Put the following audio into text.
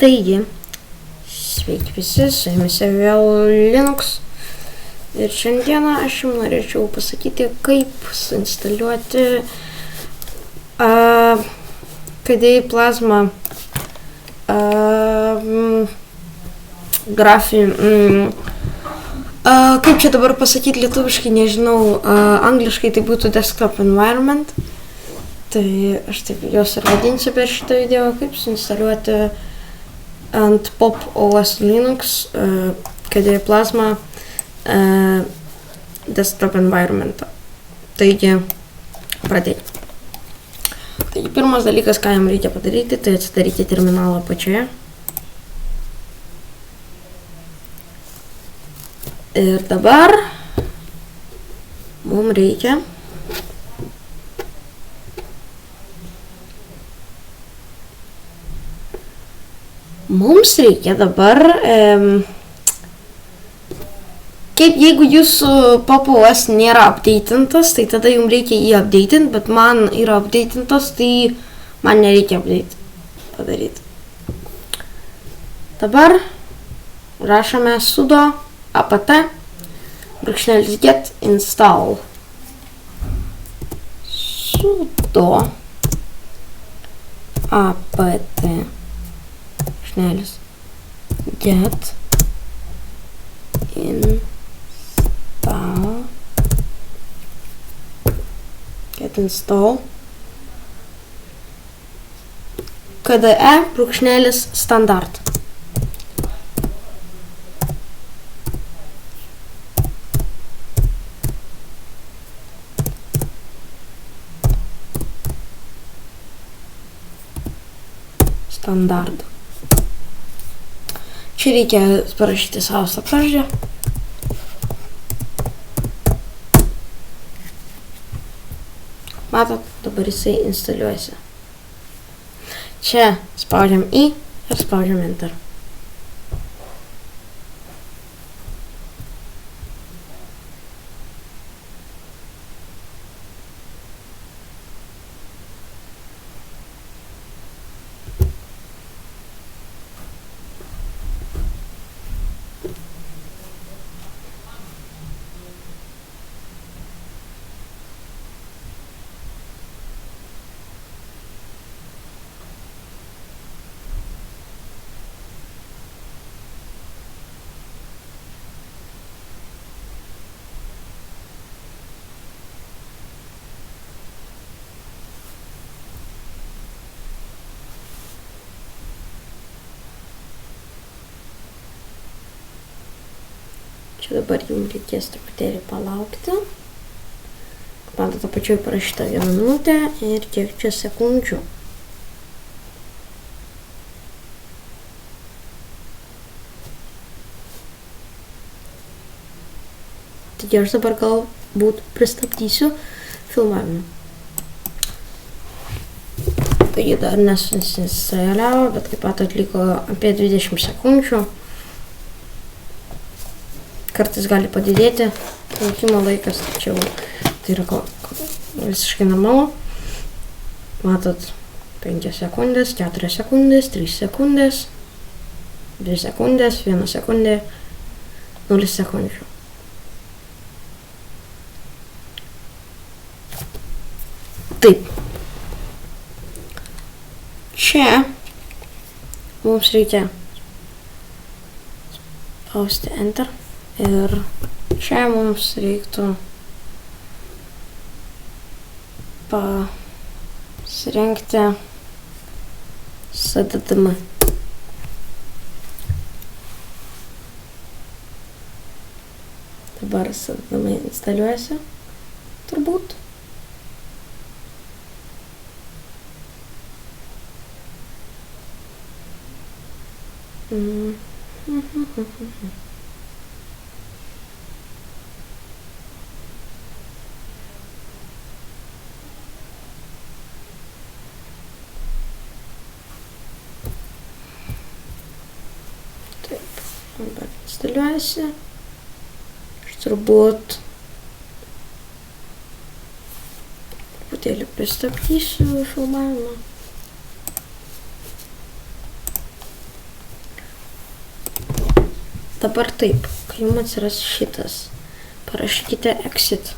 Taigi, sveiki visi, su jumis vėl Linux. Ir šiandieną aš jums norėčiau pasakyti, kaip suinstaliuoti KDE Plasma grafinį. Kaip čia dabar pasakyti lietuviškai, nežinau, angliškai tai būtų desktop environment. Tai aš taip jos ir vadinsiu per šitą video, kaip suinstaliuoti ant Pop! OS Linux KDE Plasma desktop environmentą. Taigi, pradėkime. Taigi, pirmas dalykas, ką jam reikia padaryti, tai atsidaryti terminalą apačioje. Ir dabar mums reikia dabar kaip jeigu jūsų Pop! OS nėra updatintas, tai tada jums reikia jį updatint, bet man yra updatintas, tai man nereikia update padaryti. Dabar rašome sudo apt /get install. Sudo apt /get install KDE /standard. Standard. Čia reikia parašyti savo slaptažodį. Matot, dabar jisai instaliuojasi. Čia spaudžiam I ir spaudžiam Enter. Čia dabar jums reikės truputėlį palaukti. Matot, apačioj parašyta 1 minutė ir kiek čia sekundžių. Taigi aš dabar galbūt pristabdysiu filmavimą. Taigi dar nesuinstaliavo, bet kaip pat atliko apie 20 sekundžių. Kartais gali padidėti laukimo laikas, tačiau tai yra visiškai normalu. Matot, 5 sekundės, 4 sekundės, 3 sekundės, 2 sekundės, 1 sekundė, 0 sekundžių. Taip. Čia mums reikia spausti Enter. Ir čia mums reiktų pasirinkti SDDM. Dabar SDDM instaliuojasi, turbūt. Dabar instaliuojasi. Aš turbūt truputėlį pristabdysiu filmavimą. Dabar taip, kai jums atsiras šitas, parašykite exit.